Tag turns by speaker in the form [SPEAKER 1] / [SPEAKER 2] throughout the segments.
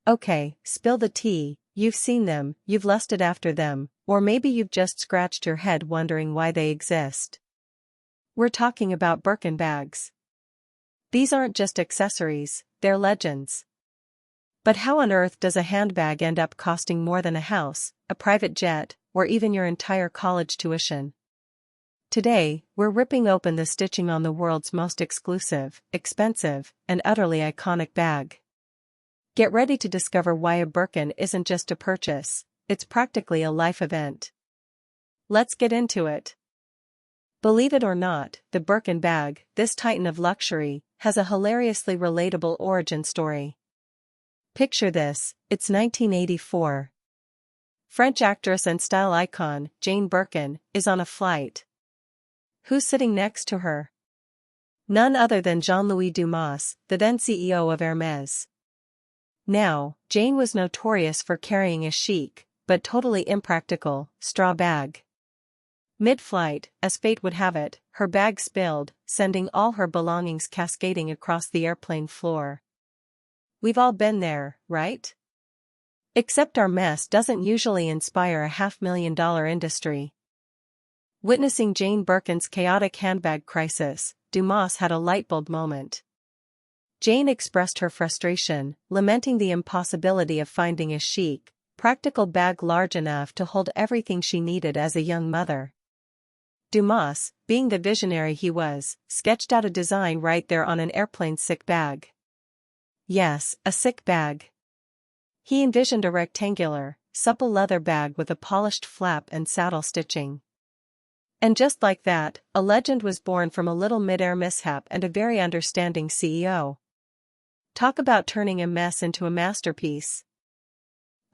[SPEAKER 1] Okay, spill the tea. You've seen them, you've lusted after them, or maybe you've just scratched your head wondering why they exist. We're talking about Birkin bags. These aren't just accessories, they're legends. But how on earth does a handbag end up costing more than a house, a private jet, or even your entire college tuition? Today, we're ripping open the stitching on the world's most exclusive, expensive, and utterly iconic bag. Get ready to discover why a Birkin isn't just a purchase, it's practically a life event. Let's get into it. Believe it or not, the Birkin bag, this titan of luxury, has a hilariously relatable origin story. Picture this, it's 1984. French actress and style icon, Jane Birkin, is on a flight. Who's sitting next to her? None other than Jean-Louis Dumas, the then CEO of Hermès. Now, Jane was notorious for carrying a chic, but totally impractical, straw bag. Mid-flight, as fate would have it, her bag spilled, sending all her belongings cascading across the airplane floor. We've all been there, right? Except our mess doesn't usually inspire a $500,000 industry. Witnessing Jane Birkin's chaotic handbag crisis, Dumas had a lightbulb moment. Jane expressed her frustration, lamenting the impossibility of finding a chic, practical bag large enough to hold everything she needed as a young mother. Dumas, being the visionary he was, sketched out a design right there on an airplane's sick bag. Yes, a sick bag. He envisioned a rectangular, supple leather bag with a polished flap and saddle stitching. And just like that, a legend was born from a little mid-air mishap and a very understanding CEO. Talk about turning a mess into a masterpiece.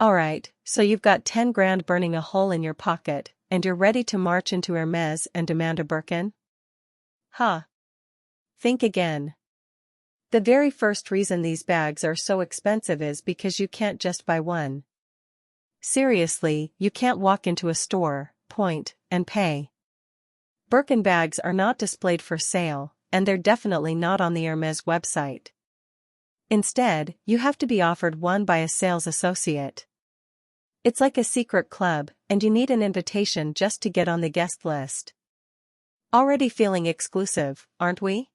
[SPEAKER 1] Alright, so you've got 10 grand burning a hole in your pocket, and you're ready to march into Hermès and demand a Birkin? Huh. Think again. The very first reason these bags are so expensive is because you can't just buy one. Seriously, you can't walk into a store, point, and pay. Birkin bags are not displayed for sale, and they're definitely not on the Hermès website. Instead, you have to be offered one by a sales associate. It's like a secret club, and you need an invitation just to get on the guest list. Already feeling exclusive, aren't we?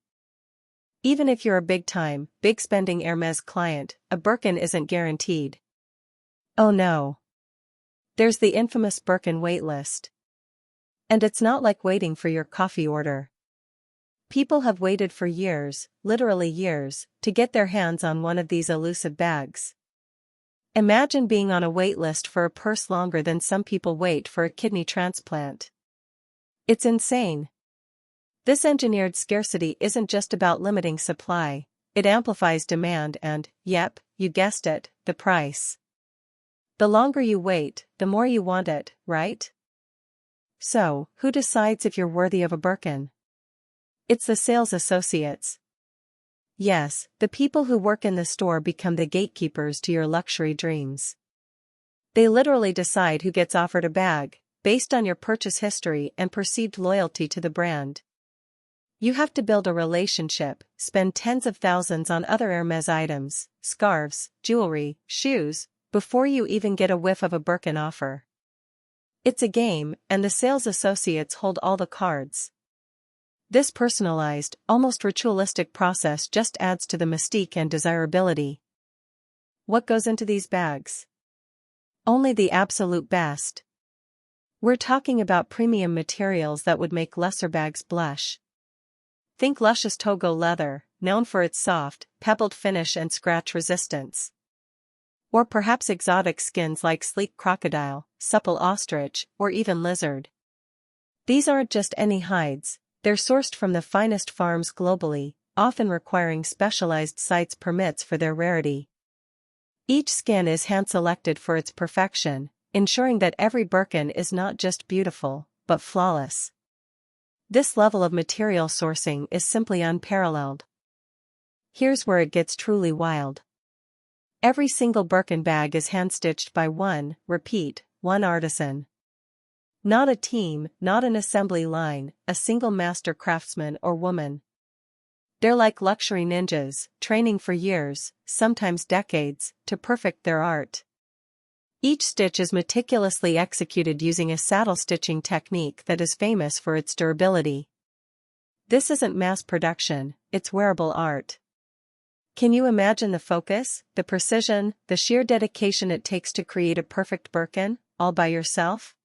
[SPEAKER 1] Even if you're a big-time, big-spending Hermès client, a Birkin isn't guaranteed. Oh no. There's the infamous Birkin waitlist. And it's not like waiting for your coffee order. People have waited for years, literally years, to get their hands on one of these elusive bags. Imagine being on a wait list for a purse longer than some people wait for a kidney transplant. It's insane. This engineered scarcity isn't just about limiting supply, it amplifies demand and, yep, you guessed it, the price. The longer you wait, the more you want it, right? So, who decides if you're worthy of a Birkin? It's the sales associates. Yes, the people who work in the store become the gatekeepers to your luxury dreams. They literally decide who gets offered a bag, based on your purchase history and perceived loyalty to the brand. You have to build a relationship, spend tens of thousands on other Hermès items, scarves, jewelry, shoes, before you even get a whiff of a Birkin offer. It's a game, and the sales associates hold all the cards. This personalized, almost ritualistic process just adds to the mystique and desirability. What goes into these bags? Only the absolute best. We're talking about premium materials that would make lesser bags blush. Think luscious Togo leather, known for its soft, pebbled finish and scratch resistance. Or perhaps exotic skins like sleek crocodile, supple ostrich, or even lizard. These aren't just any hides. They're sourced from the finest farms globally, often requiring specialized sites permits for their rarity. Each skin is hand-selected for its perfection, ensuring that every Birkin is not just beautiful, but flawless. This level of material sourcing is simply unparalleled. Here's where it gets truly wild. Every single Birkin bag is hand-stitched by one artisan. Not a team, not an assembly line, a single master craftsman or woman. They're like luxury ninjas, training for years, sometimes decades, to perfect their art. Each stitch is meticulously executed using a saddle stitching technique that is famous for its durability. This isn't mass production, it's wearable art. Can you imagine the focus, the precision, the sheer dedication it takes to create a perfect Birkin, all by yourself?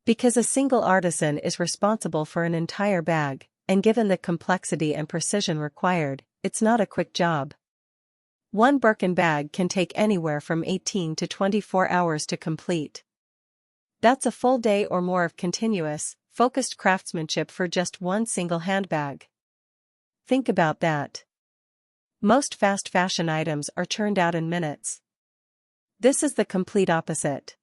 [SPEAKER 1] Because a single artisan is responsible for an entire bag, and given the complexity and precision required, it's not a quick job. One Birkin bag can take anywhere from 18 to 24 hours to complete. That's a full day or more of continuous, focused craftsmanship for just one single handbag. Think about that. Most fast fashion items are churned out in minutes. This is the complete opposite.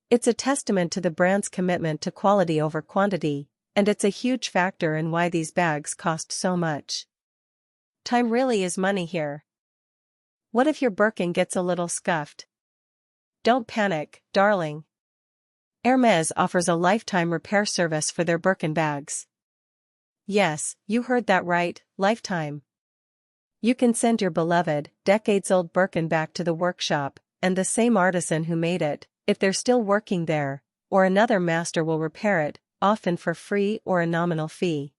[SPEAKER 1] It's a testament to the brand's commitment to quality over quantity, and it's a huge factor in why these bags cost so much. Time really is money here. What if your Birkin gets a little scuffed? Don't panic, darling. Hermès offers a lifetime repair service for their Birkin bags. Yes, you heard that right, lifetime. You can send your beloved, decades-old Birkin back to the workshop, and the same artisan who made it, if they're still working there, or another master will repair it, often for free or a nominal fee.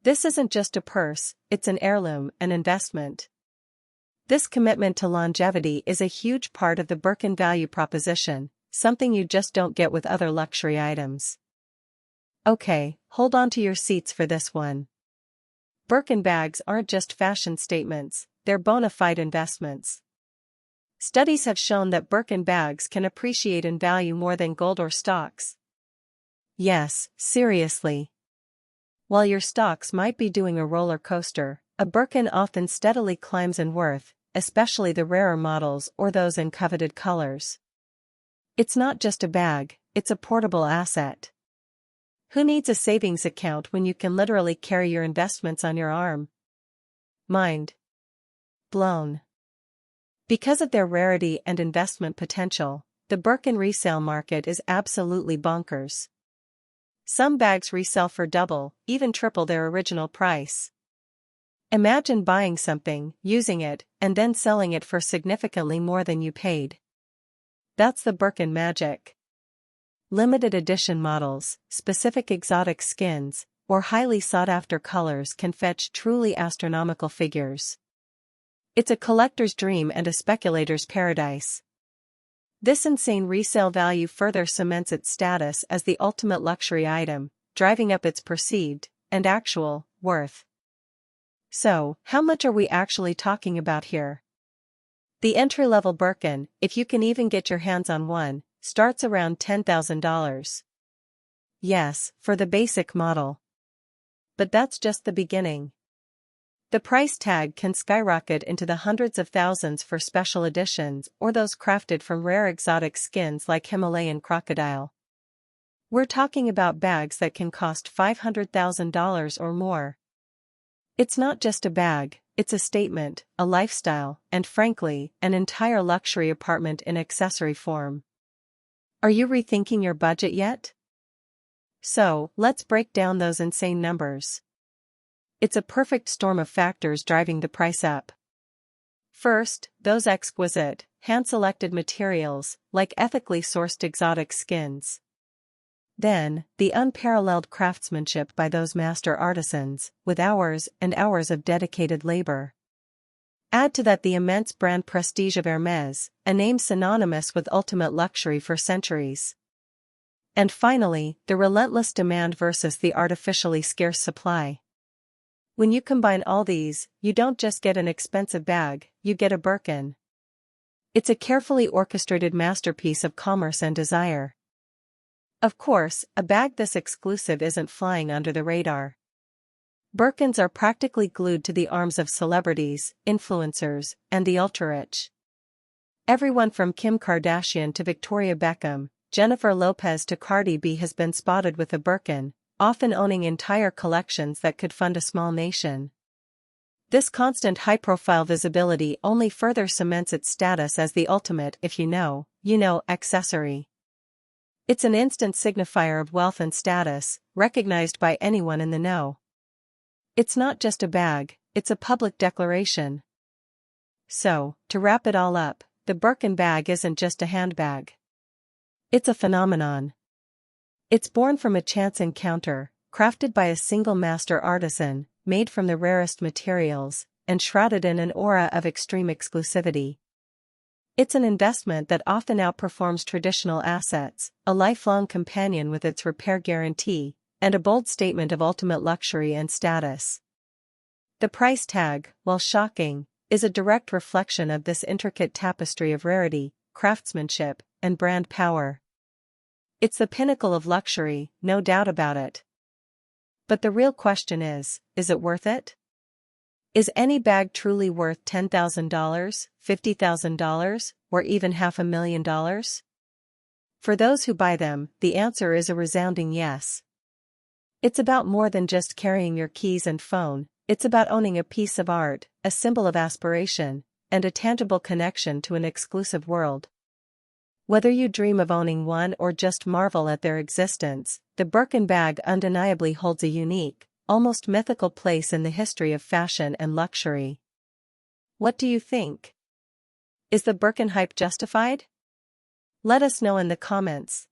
[SPEAKER 1] This isn't just a purse, it's an heirloom, an investment. This commitment to longevity is a huge part of the Birkin value proposition, something you just don't get with other luxury items. Okay, hold on to your seats for this one. Birkin bags aren't just fashion statements, they're bona fide investments. Studies have shown that Birkin bags can appreciate in value more than gold or stocks. Yes, seriously. While your stocks might be doing a roller coaster, a Birkin often steadily climbs in worth, especially the rarer models or those in coveted colors. It's not just a bag, it's a portable asset. Who needs a savings account when you can literally carry your investments on your arm? Mind blown. Because of their rarity and investment potential, the Birkin resale market is absolutely bonkers. Some bags resell for double, even triple their original price. Imagine buying something, using it, and then selling it for significantly more than you paid. That's the Birkin magic. Limited edition models, specific exotic skins, or highly sought-after colors can fetch truly astronomical figures. It's a collector's dream and a speculator's paradise. This insane resale value further cements its status as the ultimate luxury item, driving up its perceived, and actual, worth. So, how much are we actually talking about here? The entry-level Birkin, if you can even get your hands on one, starts around $10,000. Yes, for the basic model. But that's just the beginning. The price tag can skyrocket into the hundreds of thousands for special editions or those crafted from rare exotic skins like Himalayan crocodile. We're talking about bags that can cost $500,000 or more. It's not just a bag, it's a statement, a lifestyle, and frankly, an entire luxury apartment in accessory form. Are you rethinking your budget yet? So, let's break down those insane numbers. It's a perfect storm of factors driving the price up. First, those exquisite, hand-selected materials, like ethically sourced exotic skins. Then, the unparalleled craftsmanship by those master artisans, with hours and hours of dedicated labor. Add to that the immense brand prestige of Hermès, a name synonymous with ultimate luxury for centuries. And finally, the relentless demand versus the artificially scarce supply. When you combine all these, you don't just get an expensive bag, you get a Birkin. It's a carefully orchestrated masterpiece of commerce and desire. Of course, a bag this exclusive isn't flying under the radar. Birkins are practically glued to the arms of celebrities, influencers, and the ultra-rich. Everyone from Kim Kardashian to Victoria Beckham, Jennifer Lopez to Cardi B has been spotted with a Birkin, often owning entire collections that could fund a small nation. This constant high-profile visibility only further cements its status as the ultimate if you know, accessory. It's an instant signifier of wealth and status, recognized by anyone in the know. It's not just a bag, it's a public declaration. So, to wrap it all up, the Birkin bag isn't just a handbag. It's a phenomenon. It's born from a chance encounter, crafted by a single master artisan, made from the rarest materials, and shrouded in an aura of extreme exclusivity. It's an investment that often outperforms traditional assets, a lifelong companion with its repair guarantee, and a bold statement of ultimate luxury and status. The price tag, while shocking, is a direct reflection of this intricate tapestry of rarity, craftsmanship, and brand power. It's the pinnacle of luxury, no doubt about it. But the real question is it worth it? Is any bag truly worth $10,000, $50,000, or even $500,000? For those who buy them, the answer is a resounding yes. It's about more than just carrying your keys and phone, it's about owning a piece of art, a symbol of aspiration, and a tangible connection to an exclusive world. Whether you dream of owning one or just marvel at their existence, the Birkin bag undeniably holds a unique, almost mythical place in the history of fashion and luxury. What do you think? Is the Birkin hype justified? Let us know in the comments.